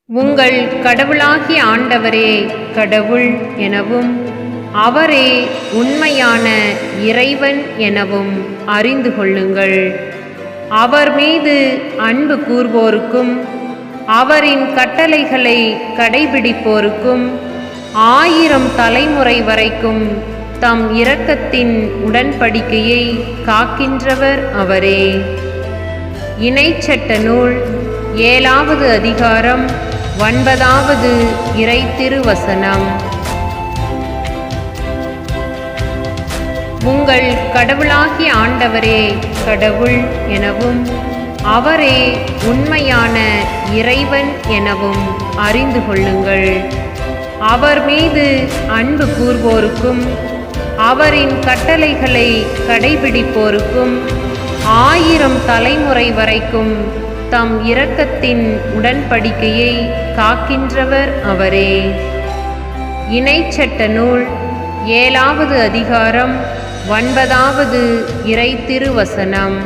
உங்கள் கடவுளாகிய ஆண்டவரே கடவுள் எனவும் அவரே உண்மையான இறைவன் எனவும் அறிந்து கொள்ளுங்கள். அவர் மீது அன்பு கூர்வோருக்கும் அவரின் கட்டளைகளை கடைபிடிப்போருக்கும் 1000 தலைமுறை வரைக்கும் தம் இரக்கத்தின் உடன்படிக்கையை காக்கின்றவர் அவரே. இணைச்சட்ட நூல் 7வது அதிகாரம் 9வது இறை திருவசனம். உங்கள் கடவுளாகிய ஆண்டவரே கடவுள் எனவும் அவரே உண்மையான இறைவன் எனவும் அறிந்து கொள்ளுங்கள். அவர் மீது அன்பு கூர்வோருக்கும் அவரின் கட்டளைகளை கடைபிடிப்போருக்கும் 1000 தலைமுறை வரைக்கும் தம் இரக்கத்தின் உடன்படிக்கையை காக்கின்றவர் அவரே. இணைச்சட்ட நூல் 7வது அதிகாரம் 9வது இறை திருவசனம்.